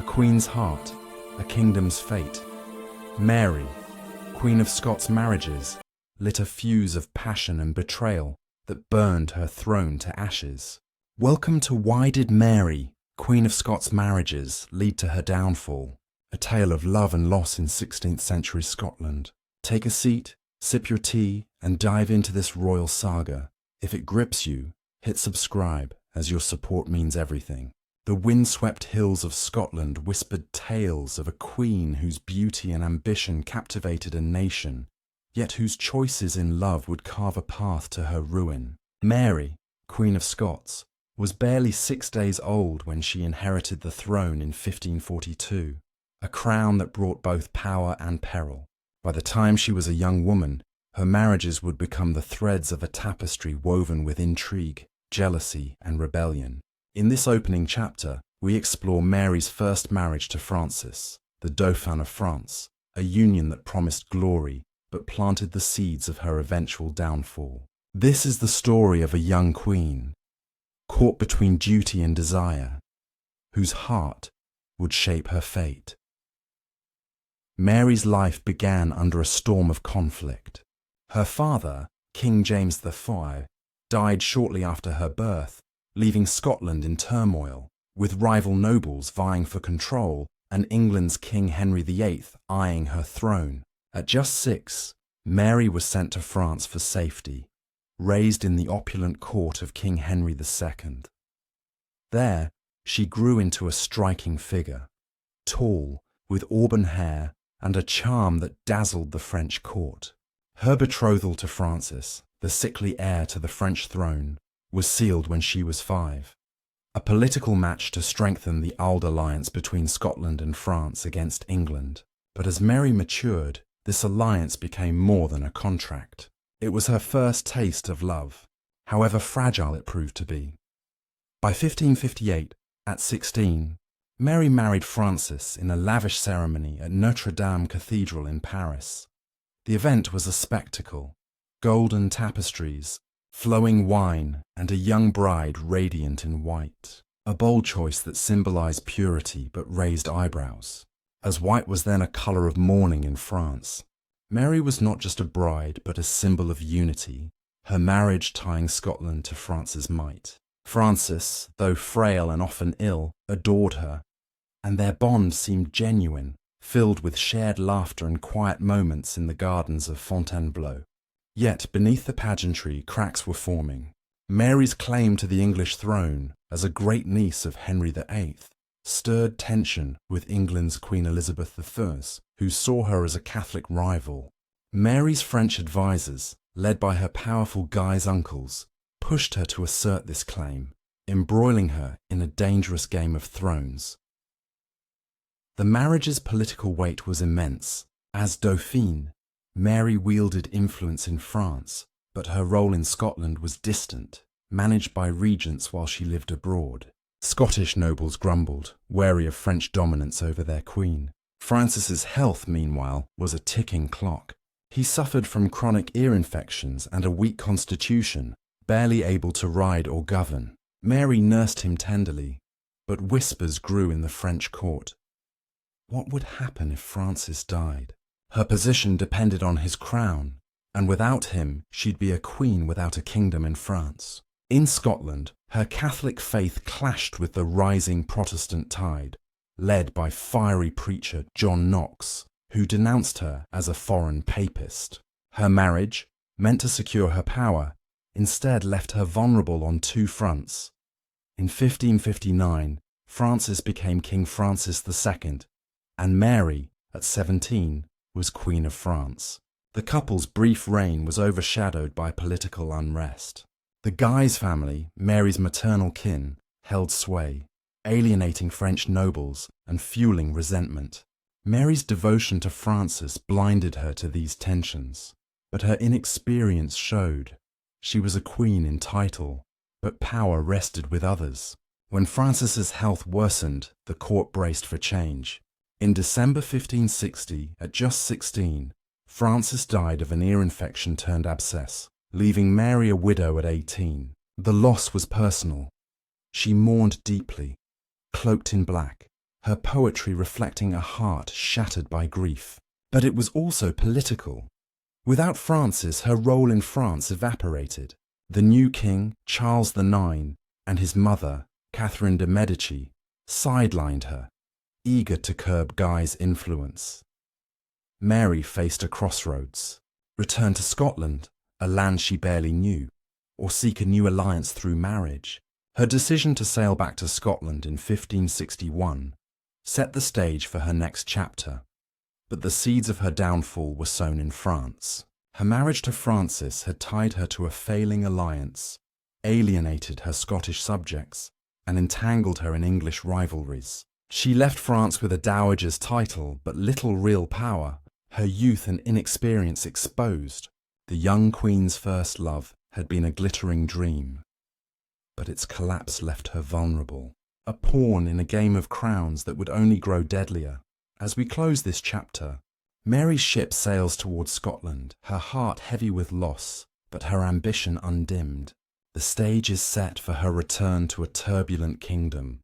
queen's heart, a kingdom's fate. Mary, Queen of Scots' marriages, lit a fuse of passion and betrayal that burned her throne to ashes. Welcome to Why Did Mary, Queen of Scots' marriages, lead to her downfall? A tale of love and loss in 16th century Scotland. Take a seat, sip your tea, and dive into this royal saga. If it grips you, hit subscribe, as your support means everything. The windswept hills of Scotland whispered tales of a queen whose beauty and ambition captivated a nation, yet whose choices in love would carve a path to her ruin. Mary, Queen of Scots, was barely 6 days old when she inherited the throne in 1542, a crown that brought both power and peril. By the time she was a young woman, her marriages would become the threads of a tapestry woven with intrigue, jealousy, and rebellion. In this opening chapter, we explore Mary's first marriage to Francis, the Dauphin of France, a union that promised glory but planted the seeds of her eventual downfall. This is the story of a young queen, caught between duty and desire, whose heart would shape her fate. Mary's life began under a storm of conflict. Her father, King James IV, died shortly after her birth, leaving Scotland in turmoil, with rival nobles vying for control and England's King Henry VIII eyeing her throne. At just 6, Mary was sent to France for safety, raised in the opulent court of King Henry II. There, she grew into a striking figure, tall, with auburn hair and a charm that dazzled the French court. Her betrothal to Francis, the sickly heir to the French throne, was sealed when she was 5, a political match to strengthen the old alliance between Scotland and France against England. But as Mary matured, this alliance became more than a contract. It was her first taste of love, however fragile it proved to be. By 1558, at 16, Mary married Francis in a lavish ceremony at Notre Dame Cathedral in Paris. The event was a spectacle: golden tapestries, flowing wine, and a young bride radiant in white. A bold choice that symbolized purity but raised eyebrows, as white was then a color of mourning in France. Mary was not just a bride but a symbol of unity, her marriage tying Scotland to France's might. Francis, though frail and often ill, adored her, and their bond seemed genuine, filled with shared laughter and quiet moments in the gardens of Fontainebleau. Yet beneath the pageantry, cracks were forming. Mary's claim to the English throne, as a great niece of Henry VIII, stirred tension with England's Queen Elizabeth I, who saw her as a Catholic rival. Mary's French advisers, led by her powerful Guise uncles, pushed her to assert this claim, embroiling her in a dangerous game of thrones. The marriage's political weight was immense. As Dauphine, Mary wielded influence in France, but her role in Scotland was distant, managed by regents while she lived abroad. Scottish nobles grumbled, wary of French dominance over their queen. Francis's health, meanwhile, was a ticking clock. He suffered from chronic ear infections and a weak constitution, barely able to ride or govern. Mary nursed him tenderly, but whispers grew in the French court. What would happen if Francis died? Her position depended on his crown, and without him, she'd be a queen without a kingdom in France. In Scotland, her Catholic faith clashed with the rising Protestant tide, led by fiery preacher John Knox, who denounced her as a foreign papist. Her marriage, meant to secure her power, instead left her vulnerable on 2 fronts. In 1559, Francis became King Francis II, and Mary, at 17, was Queen of France. The couple's brief reign was overshadowed by political unrest. The Guise family, Mary's maternal kin, held sway, alienating French nobles and fueling resentment. Mary's devotion to Francis blinded her to these tensions, but her inexperience showed. She was a queen in title, but power rested with others. When Francis's health worsened, the court braced for change. In December 1560, at just 16, Francis died of an ear infection turned abscess, leaving Mary a widow at 18. The loss was personal. She mourned deeply, cloaked in black, her poetry reflecting a heart shattered by grief. But it was also political. Without Francis, her role in France evaporated. The new king, Charles IX, and his mother, Catherine de' Medici, sidelined her, eager to curb Guy's influence. Mary faced a crossroads: return to Scotland, a land she barely knew, or seek a new alliance through marriage. Her decision to sail back to Scotland in 1561 set the stage for her next chapter, but the seeds of her downfall were sown in France. Her marriage to Francis had tied her to a failing alliance, alienated her Scottish subjects, and entangled her in English rivalries. She left France with a dowager's title but little real power, her youth and inexperience exposed. The young queen's first love had been a glittering dream, but its collapse left her vulnerable, a pawn in a game of crowns that would only grow deadlier. As we close this chapter, Mary's ship sails towards Scotland, her heart heavy with loss, but her ambition undimmed. The stage is set for her return to a turbulent kingdom,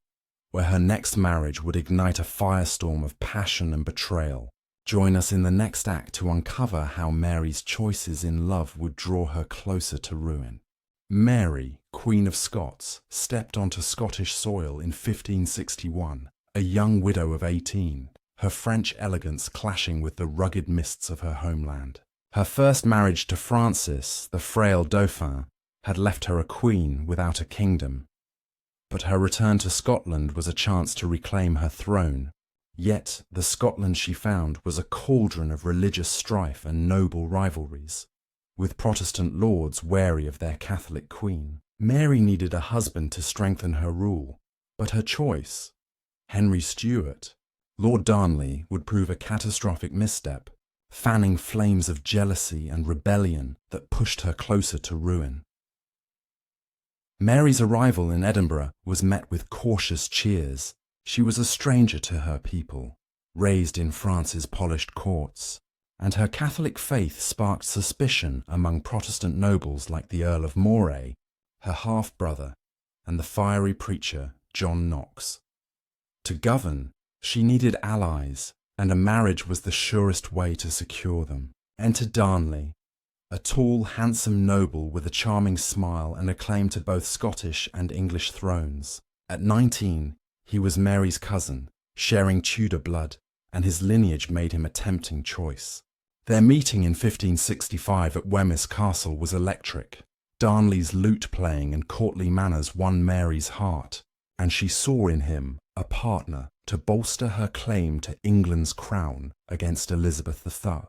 where her next marriage would ignite a firestorm of passion and betrayal. Join us in the next act to uncover how Mary's choices in love would draw her closer to ruin. Mary, Queen of Scots, stepped onto Scottish soil in 1561, a young widow of 18, her French elegance clashing with the rugged mists of her homeland. Her first marriage to Francis, the frail Dauphin, had left her a queen without a kingdom. But her return to Scotland was a chance to reclaim her throne. Yet the Scotland she found was a cauldron of religious strife and noble rivalries, with Protestant lords wary of their Catholic queen. Mary needed a husband to strengthen her rule, but her choice, Henry Stuart, Lord Darnley, would prove a catastrophic misstep, fanning flames of jealousy and rebellion that pushed her closer to ruin. Mary's arrival in Edinburgh was met with cautious cheers. She was a stranger to her people, raised in France's polished courts, and her Catholic faith sparked suspicion among Protestant nobles like the Earl of Moray, her half-brother, and the fiery preacher John Knox. To govern, she needed allies, and a marriage was the surest way to secure them. Enter Darnley, a tall, handsome noble with a charming smile and a claim to both Scottish and English thrones. At 19, he was Mary's cousin, sharing Tudor blood, and his lineage made him a tempting choice. Their meeting in 1565 at Wemyss Castle was electric. Darnley's lute-playing and courtly manners won Mary's heart, and she saw in him a partner to bolster her claim to England's crown against Elizabeth I.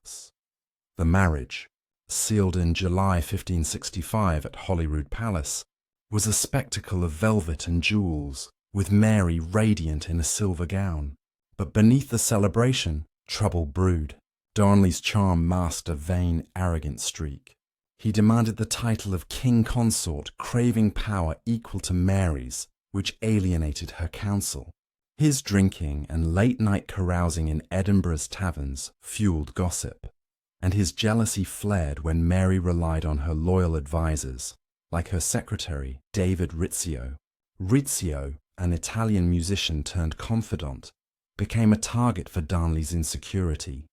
The marriage, sealed in July 1565 at Holyrood Palace, was a spectacle of velvet and jewels, with Mary radiant in a silver gown. But beneath the celebration, trouble brewed. Darnley's charm masked a vain, arrogant streak. He demanded the title of king consort, craving power equal to Mary's, which alienated her council. His drinking and late-night carousing in Edinburgh's taverns fueled gossip, and his jealousy flared when Mary relied on her loyal advisers, like her secretary, David Rizzio. Rizzio, an Italian musician turned confidant, became a target for Darnley's insecurity,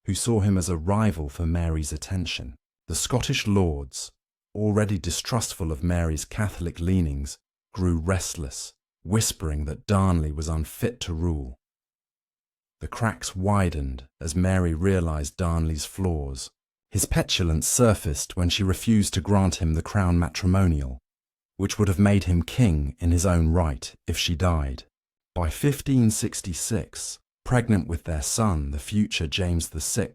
who saw him as a rival for Mary's attention. The Scottish lords, already distrustful of Mary's Catholic leanings, grew restless, whispering that Darnley was unfit to rule. The cracks widened as Mary realized Darnley's flaws. His petulance surfaced when she refused to grant him the crown matrimonial, which would have made him king in his own right if she died. By 1566, pregnant with their son, the future James VI,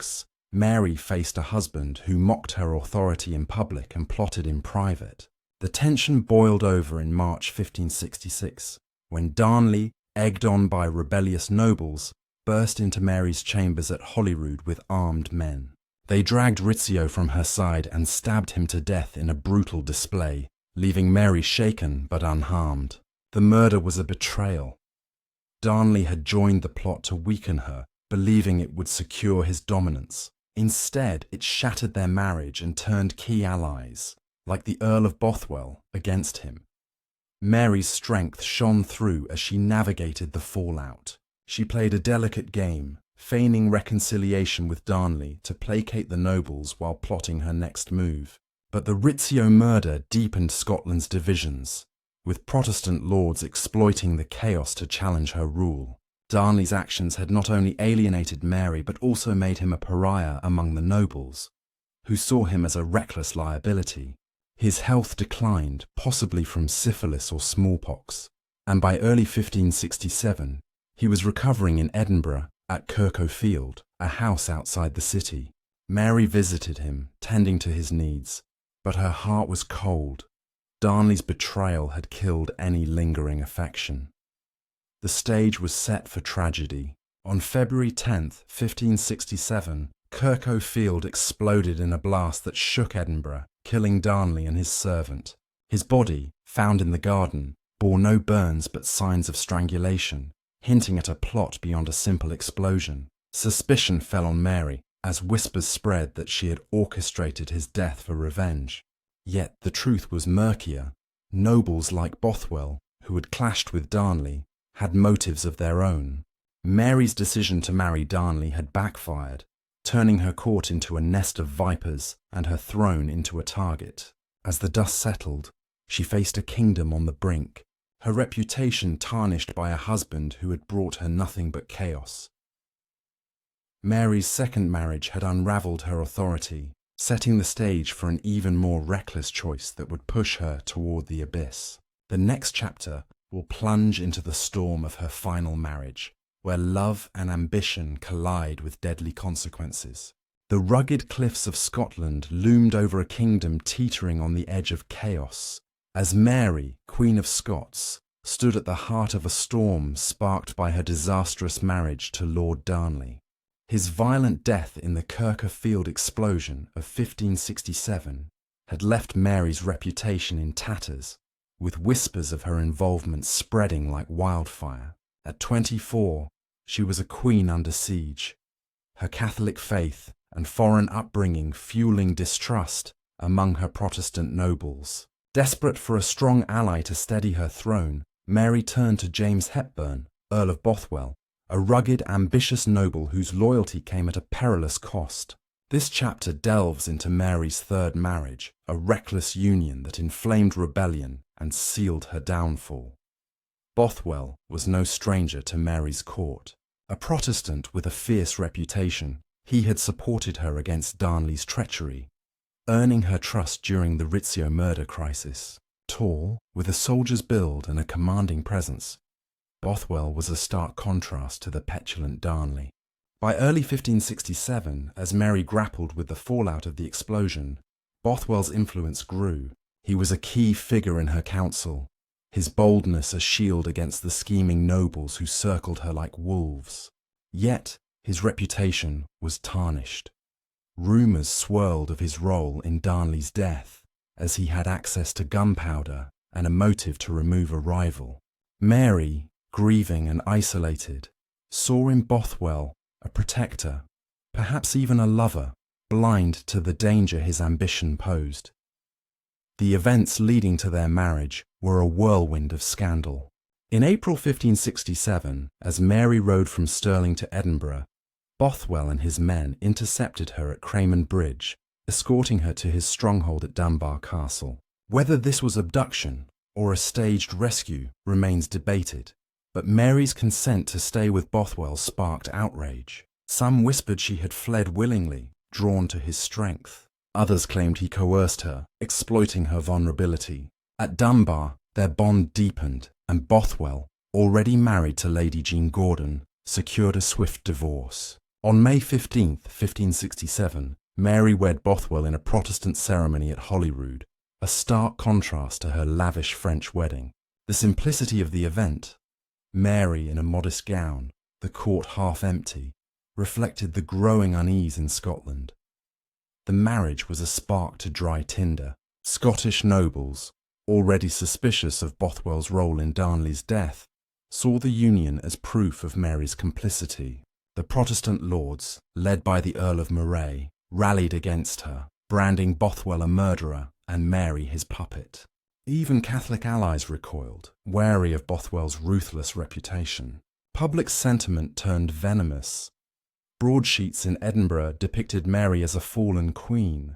Mary faced a husband who mocked her authority in public and plotted in private. The tension boiled over in March 1566, when Darnley, egged on by rebellious nobles, burst into Mary's chambers at Holyrood with armed men. They dragged Rizzio from her side and stabbed him to death in a brutal display, leaving Mary shaken but unharmed. The murder was a betrayal. Darnley had joined the plot to weaken her, believing it would secure his dominance. Instead, it shattered their marriage and turned key allies, like the Earl of Bothwell, against him. Mary's strength shone through as she navigated the fallout. She played a delicate game, feigning reconciliation with Darnley to placate the nobles while plotting her next move. But the Rizzio murder deepened Scotland's divisions, with Protestant lords exploiting the chaos to challenge her rule. Darnley's actions had not only alienated Mary but also made him a pariah among the nobles, who saw him as a reckless liability. His health declined, possibly from syphilis or smallpox, and by early 1567 he was recovering in Edinburgh at Kirkhofield, a house outside the city. Mary visited him, tending to his needs, but her heart was cold. Darnley's betrayal had killed any lingering affection. The stage was set for tragedy. On February 10, 1567, Kirkhofield exploded in a blast that shook Edinburgh, killing Darnley and his servant. His body, found in the garden, bore no burns but signs of strangulation, hinting at a plot beyond a simple explosion. Suspicion fell on Mary, as whispers spread that she had orchestrated his death for revenge. Yet the truth was murkier. Nobles like Bothwell, who had clashed with Darnley, had motives of their own. Mary's decision to marry Darnley had backfired, turning her court into a nest of vipers and her throne into a target. As the dust settled, she faced a kingdom on the brink, her reputation tarnished by a husband who had brought her nothing but chaos. Mary's second marriage had unravelled her authority, setting the stage for an even more reckless choice that would push her toward the abyss. The next chapter will plunge into the storm of her final marriage, where love and ambition collide with deadly consequences. The rugged cliffs of Scotland loomed over a kingdom teetering on the edge of chaos, as Mary, Queen of Scots, stood at the heart of a storm sparked by her disastrous marriage to Lord Darnley. His violent death in the Kirkhofield explosion of 1567 had left Mary's reputation in tatters, with whispers of her involvement spreading like wildfire. At 24, she was a queen under siege, her Catholic faith and foreign upbringing fueling distrust among her Protestant nobles. Desperate for a strong ally to steady her throne, Mary turned to James Hepburn, Earl of Bothwell, a rugged, ambitious noble whose loyalty came at a perilous cost. This chapter delves into Mary's third marriage, a reckless union that inflamed rebellion and sealed her downfall. Bothwell was no stranger to Mary's court. A Protestant with a fierce reputation, he had supported her against Darnley's treachery, earning her trust during the Rizzio murder crisis. Tall, with a soldier's build and a commanding presence, Bothwell was a stark contrast to the petulant Darnley. By early 1567, as Mary grappled with the fallout of the explosion, Bothwell's influence grew. He was a key figure in her council, his boldness a shield against the scheming nobles who circled her like wolves. Yet his reputation was tarnished. Rumours swirled of his role in Darnley's death, as he had access to gunpowder and a motive to remove a rival. Mary, grieving and isolated, saw in Bothwell a protector, perhaps even a lover, blind to the danger his ambition posed. The events leading to their marriage were a whirlwind of scandal. In April 1567, as Mary rode from Stirling to Edinburgh, Bothwell and his men intercepted her at Cramen Bridge, escorting her to his stronghold at Dunbar Castle. Whether this was abduction or a staged rescue remains debated, but Mary's consent to stay with Bothwell sparked outrage. Some whispered she had fled willingly, drawn to his strength. Others claimed he coerced her, exploiting her vulnerability. At Dunbar, their bond deepened, and Bothwell, already married to Lady Jean Gordon, secured a swift divorce. On May 15, 1567, Mary wed Bothwell in a Protestant ceremony at Holyrood, a stark contrast to her lavish French wedding. The simplicity of the event, Mary in a modest gown, the court half empty, reflected the growing unease in Scotland. The marriage was a spark to dry tinder. Scottish nobles, already suspicious of Bothwell's role in Darnley's death, saw the union as proof of Mary's complicity. The Protestant lords, led by the Earl of Moray, rallied against her, branding Bothwell a murderer and Mary his puppet. Even Catholic allies recoiled, wary of Bothwell's ruthless reputation. Public sentiment turned venomous. Broadsheets in Edinburgh depicted Mary as a fallen queen,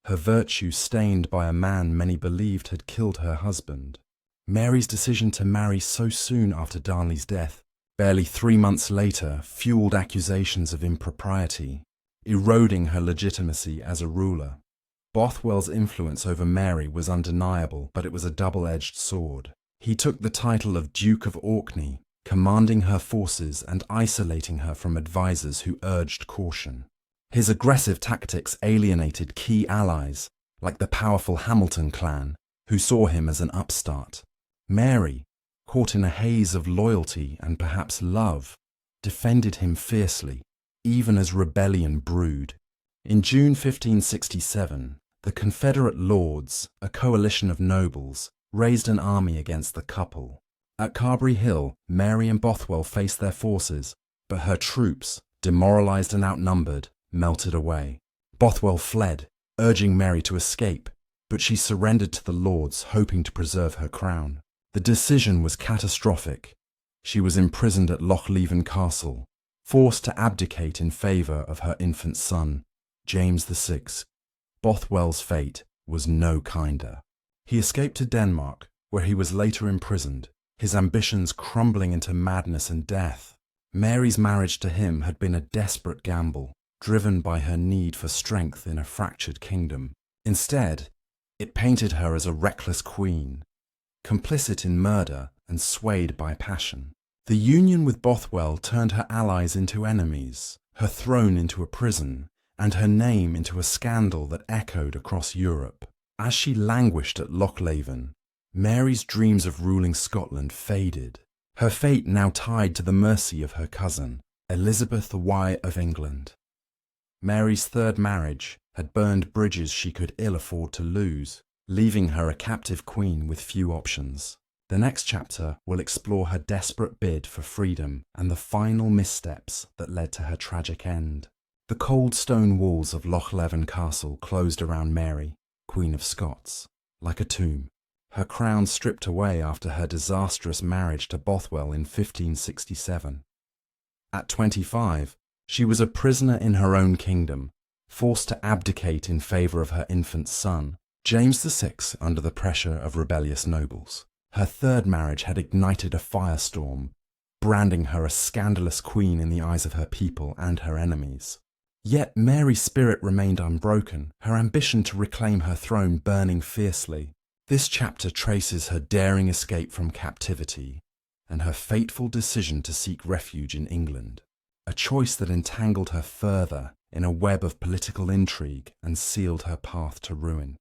her virtue stained by a man many believed had killed her husband. Mary's decision to marry so soon after Darnley's death, barely 3 months later, fueled accusations of impropriety, eroding her legitimacy as a ruler. Bothwell's influence over Mary was undeniable, but it was a double-edged sword. He took the title of Duke of Orkney, commanding her forces and isolating her from advisers who urged caution. His aggressive tactics alienated key allies, like the powerful Hamilton clan, who saw him as an upstart. Mary, caught in a haze of loyalty and perhaps love, defended him fiercely, even as rebellion brewed. In June 1567, the Confederate Lords, a coalition of nobles, raised an army against the couple. At Carberry Hill, Mary and Bothwell faced their forces, but her troops, demoralized and outnumbered, melted away. Bothwell fled, urging Mary to escape, but she surrendered to the Lords, hoping to preserve her crown. The decision was catastrophic. She was imprisoned at Lochleven Castle, forced to abdicate in favour of her infant son, James VI. Bothwell's fate was no kinder. He escaped to Denmark, where he was later imprisoned, his ambitions crumbling into madness and death. Mary's marriage to him had been a desperate gamble, driven by her need for strength in a fractured kingdom. Instead, it painted her as a reckless queen, complicit in murder and swayed by passion. The union with Bothwell turned her allies into enemies, her throne into a prison, and her name into a scandal that echoed across Europe. As she languished at Lochleven, Mary's dreams of ruling Scotland faded, her fate now tied to the mercy of her cousin, Elizabeth I of England. Mary's third marriage had burned bridges she could ill afford to lose, leaving her a captive queen with few options. The next chapter will explore her desperate bid for freedom and the final missteps that led to her tragic end. The cold stone walls of Lochleven Castle closed around Mary, Queen of Scots, like a tomb, her crown stripped away after her disastrous marriage to Bothwell in 1567. At 25, she was a prisoner in her own kingdom, forced to abdicate in favour of her infant son, James VI, under the pressure of rebellious nobles. Her third marriage had ignited a firestorm, branding her a scandalous queen in the eyes of her people and her enemies. Yet Mary's spirit remained unbroken, her ambition to reclaim her throne burning fiercely. This chapter traces her daring escape from captivity and her fateful decision to seek refuge in England, a choice that entangled her further in a web of political intrigue and sealed her path to ruin.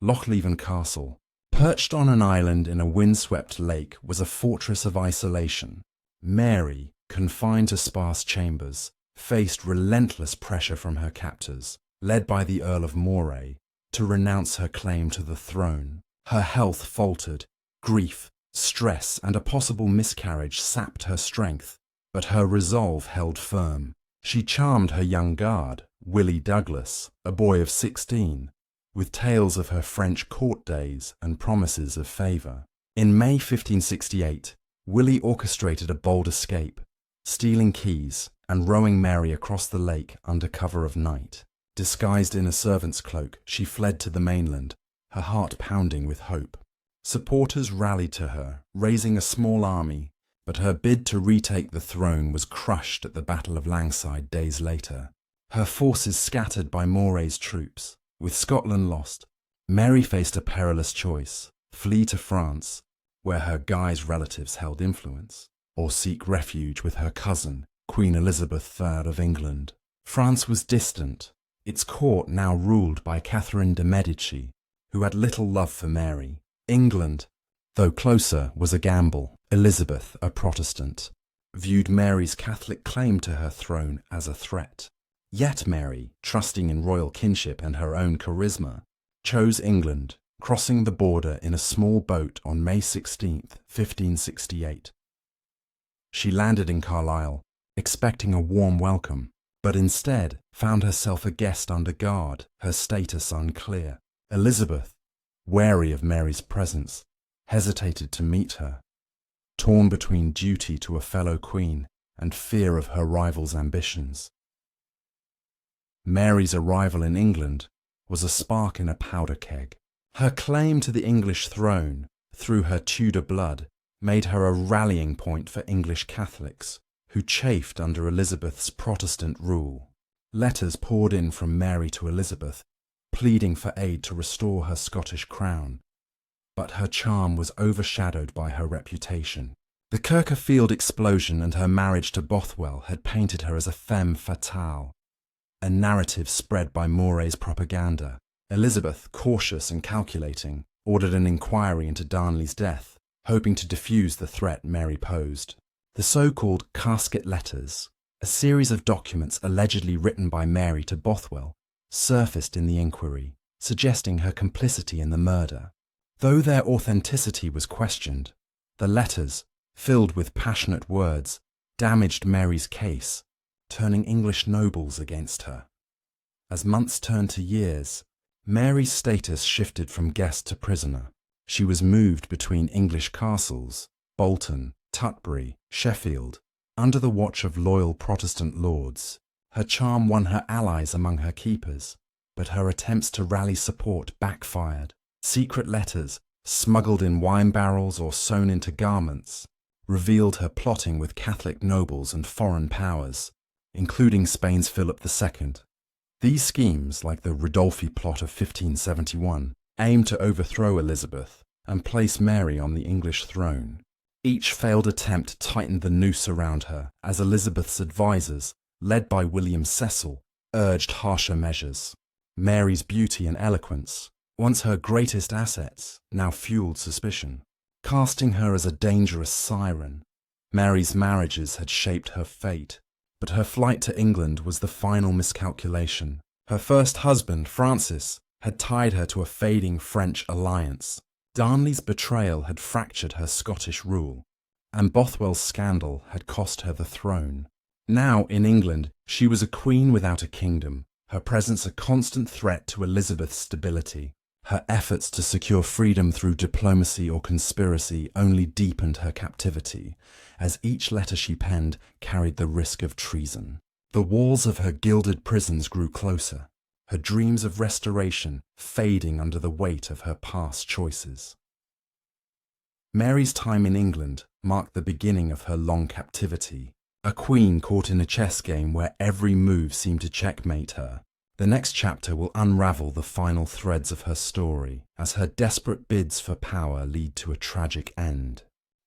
Lochleven Castle, perched on an island in a windswept lake, was a fortress of isolation. Mary, confined to sparse chambers, faced relentless pressure from her captors, led by the Earl of Moray, to renounce her claim to the throne. Her health faltered, grief, stress, and a possible miscarriage sapped her strength, but her resolve held firm. She charmed her young guard, Willie Douglas, a boy of 16, with tales of her French court days and promises of favour. In May 1568, Willie orchestrated a bold escape, stealing keys and rowing Mary across the lake under cover of night. Disguised in a servant's cloak, she fled to the mainland, her heart pounding with hope. Supporters rallied to her, raising a small army, but her bid to retake the throne was crushed at the Battle of Langside days later. Her forces scattered by Moray's troops. With Scotland lost, Mary faced a perilous choice: flee to France, where her Guy's relatives held influence, or seek refuge with her cousin, Queen Elizabeth III of England. France was distant, its court now ruled by Catherine de' Medici, who had little love for Mary. England, though closer, was a gamble. Elizabeth, a Protestant, viewed Mary's Catholic claim to her throne as a threat. Yet Mary, trusting in royal kinship and her own charisma, chose England, crossing the border in a small boat on May 16, 1568. She landed in Carlisle, expecting a warm welcome, but instead found herself a guest under guard, her status unclear. Elizabeth, wary of Mary's presence, hesitated to meet her. torn between duty to a fellow queen and fear of her rival's ambitions. Mary's arrival in England was a spark in a powder keg. Her claim to the English throne, through her Tudor blood, made her a rallying point for English Catholics who chafed under Elizabeth's Protestant rule. Letters poured in from Mary to Elizabeth, pleading for aid to restore her Scottish crown. But her charm was overshadowed by her reputation. The Kirkerfield explosion and her marriage to Bothwell had painted her as a femme fatale, a narrative spread by Moray's propaganda. Elizabeth, cautious and calculating, ordered an inquiry into Darnley's death, hoping to defuse the threat Mary posed. The so-called casket letters, a series of documents allegedly written by Mary to Bothwell, surfaced in the inquiry, suggesting her complicity in the murder. Though their authenticity was questioned, the letters, filled with passionate words, damaged Mary's case, turning English nobles against her. As months turned to years, Mary's status shifted from guest to prisoner. She was moved between English castles, Bolton, Tutbury, Sheffield, under the watch of loyal Protestant lords. Her charm won her allies among her keepers, but her attempts to rally support backfired. Secret letters, smuggled in wine barrels or sewn into garments, revealed her plotting with Catholic nobles and foreign powers, including Spain's Philip II. These schemes, like the Ridolfi plot of 1571, aimed to overthrow Elizabeth and place Mary on the English throne. Each failed attempt tightened the noose around her as Elizabeth's advisers, led by William Cecil, urged harsher measures. Mary's beauty and eloquence, once her greatest assets, now fueled suspicion, casting her as a dangerous siren. Mary's marriages had shaped her fate, but her flight to England was the final miscalculation. Her first husband, Francis, had tied her to a fading French alliance. Darnley's betrayal had fractured her Scottish rule, and Bothwell's scandal had cost her the throne. Now, in England, she was a queen without a kingdom, her presence a constant threat to Elizabeth's stability. Her efforts to secure freedom through diplomacy or conspiracy only deepened her captivity, as each letter she penned carried the risk of treason. The walls of her gilded prisons grew closer, her dreams of restoration fading under the weight of her past choices. Mary's time in England marked the beginning of her long captivity, a queen caught in a chess game where every move seemed to checkmate her. The next chapter will unravel the final threads of her story as her desperate bids for power lead to a tragic end.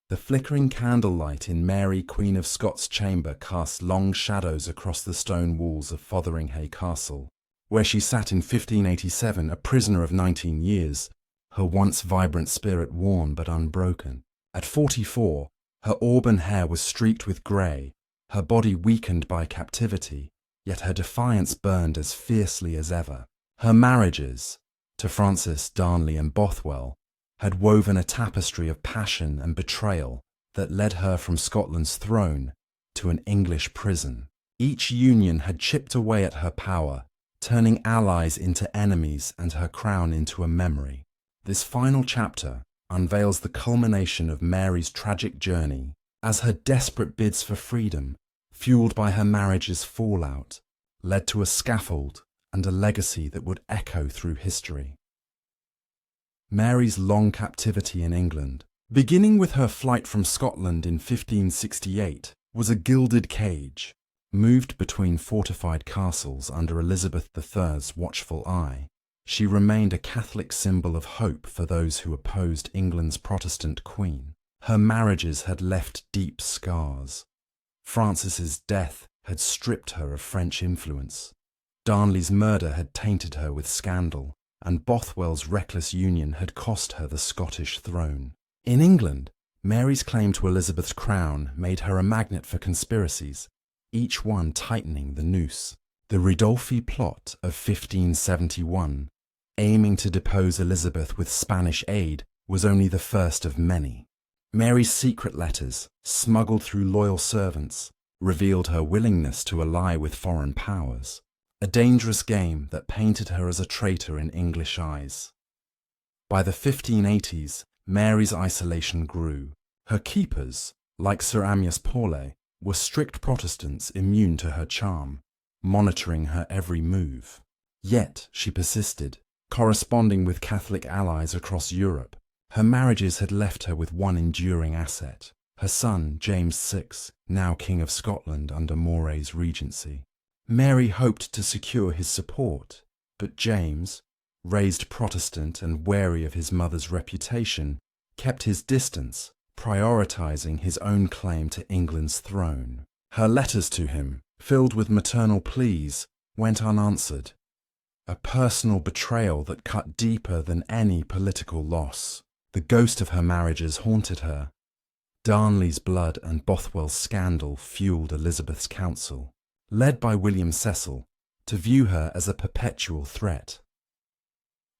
The flickering candlelight in Mary, Queen of Scots' chamber casts long shadows across the stone walls of Fotheringhay Castle, where she sat in 1587, a prisoner of 19 years, her once vibrant spirit worn but unbroken. At 44, her auburn hair was streaked with grey, her body weakened by captivity, yet her defiance burned as fiercely as ever. Her marriages, to Francis, Darnley and Bothwell, had woven a tapestry of passion and betrayal that led her from Scotland's throne to an English prison. Each union had chipped away at her power, turning allies into enemies and her crown into a memory. This final chapter unveils the culmination of Mary's tragic journey as her desperate bids for freedom, fueled by her marriage's fallout, led to a scaffold and a legacy that would echo through history. Mary's long captivity in England, beginning with her flight from Scotland in 1568, was a gilded cage, moved between fortified castles under Elizabeth III's watchful eye. She remained a Catholic symbol of hope for those who opposed England's Protestant queen. Her marriages had left deep scars. Francis's death had stripped her of French influence. Darnley's murder had tainted her with scandal, and Bothwell's reckless union had cost her the Scottish throne. In England, Mary's claim to Elizabeth's crown made her a magnet for conspiracies, each one tightening the noose. The Ridolfi plot of 1571, aiming to depose Elizabeth with Spanish aid, was only the first of many. Mary's secret letters, smuggled through loyal servants, revealed her willingness to ally with foreign powers, a dangerous game that painted her as a traitor in English eyes. By the 1580s, Mary's isolation grew. Her keepers, like Sir Amyas Paulet, were strict Protestants immune to her charm, monitoring her every move. Yet she persisted, corresponding with Catholic allies across Europe. Her marriages had left her with one enduring asset: her son, James VI, now King of Scotland under Moray's regency. Mary hoped to secure his support, but James, raised Protestant and wary of his mother's reputation, kept his distance, prioritizing his own claim to England's throne. Her letters to him, filled with maternal pleas, went unanswered, a personal betrayal that cut deeper than any political loss. The ghost of her marriages haunted her. Darnley's blood and Bothwell's scandal fueled Elizabeth's council, led by William Cecil, to view her as a perpetual threat.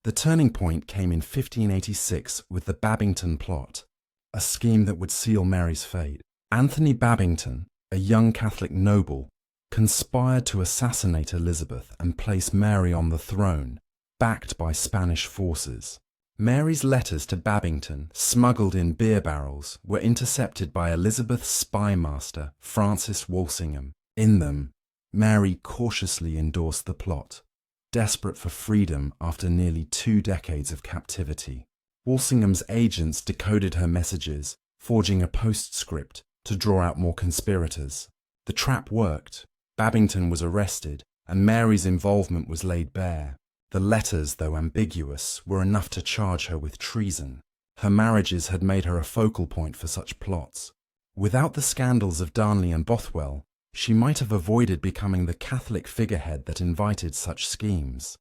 The turning point came in 1586 with the Babington Plot, a scheme that would seal Mary's fate. Anthony Babington, a young Catholic noble, conspired to assassinate Elizabeth and place Mary on the throne, backed by Spanish forces. Mary's letters to Babington, smuggled in beer barrels, were intercepted by Elizabeth's spy master, Francis Walsingham. In them, Mary cautiously endorsed the plot, desperate for freedom after nearly 2 decades of captivity. Walsingham's agents decoded her messages, forging a postscript to draw out more conspirators. The trap worked. Babington was arrested, and Mary's involvement was laid bare. The letters, though ambiguous, were enough to charge her with treason. Her marriages had made her a focal point for such plots. Without the scandals of Darnley and Bothwell, she might have avoided becoming the Catholic figurehead that invited such schemes.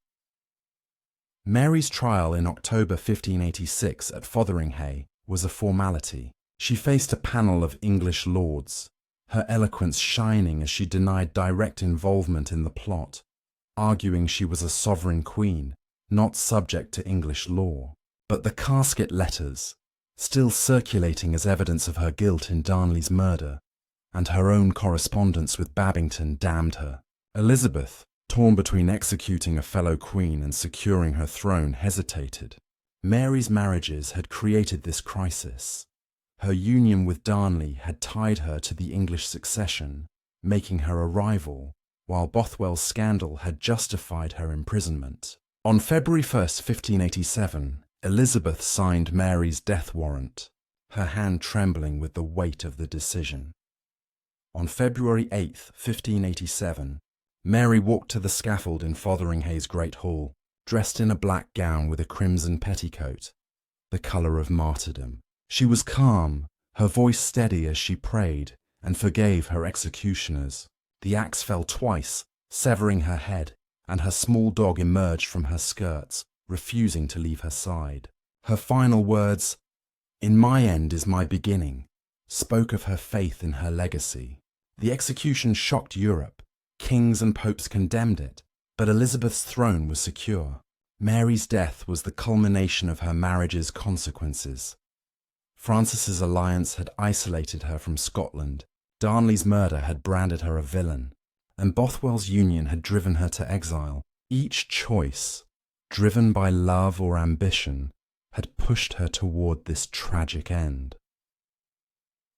Mary's trial in October 1586 at Fotheringhay was a formality. She faced a panel of English lords, her eloquence shining as she denied direct involvement in the plot, arguing she was a sovereign queen, not subject to English law. But the casket letters, still circulating as evidence of her guilt in Darnley's murder, and her own correspondence with Babington damned her. Elizabeth, torn between executing a fellow queen and securing her throne, hesitated. Mary's marriages had created this crisis. Her union with Darnley had tied her to the English succession, making her a rival, while Bothwell's scandal had justified her imprisonment. On February 1, 1587, Elizabeth signed Mary's death warrant, her hand trembling with the weight of the decision. On February 8, 1587, Mary walked to the scaffold in Fotheringhay's Great Hall, dressed in a black gown with a crimson petticoat, the colour of martyrdom. She was calm, her voice steady as she prayed, and forgave her executioners. The axe fell twice, severing her head, and her small dog emerged from her skirts, refusing to leave her side. Her final words, "In my end is my beginning," spoke of her faith in her legacy. The execution shocked Europe. Kings and popes condemned it, but Elizabeth's throne was secure. Mary's death was the culmination of her marriage's consequences. Francis's alliance had isolated her from Scotland, Darnley's murder had branded her a villain, and Bothwell's union had driven her to exile. Each choice, driven by love or ambition, had pushed her toward this tragic end.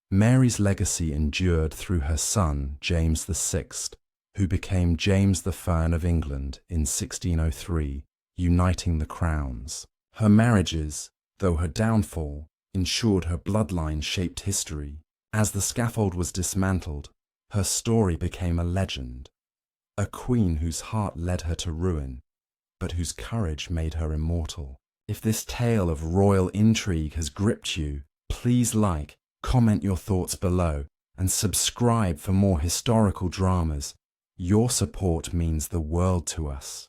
Mary's legacy endured through her son, James VI, who became James the Fern of England in 1603, uniting the crowns. Her marriages, though her downfall, ensured her bloodline shaped history. As the scaffold was dismantled, her story became a legend. A queen whose heart led her to ruin, but whose courage made her immortal. If this tale of royal intrigue has gripped you, please like, comment your thoughts below, and subscribe for more historical dramas. Your support means the world to us.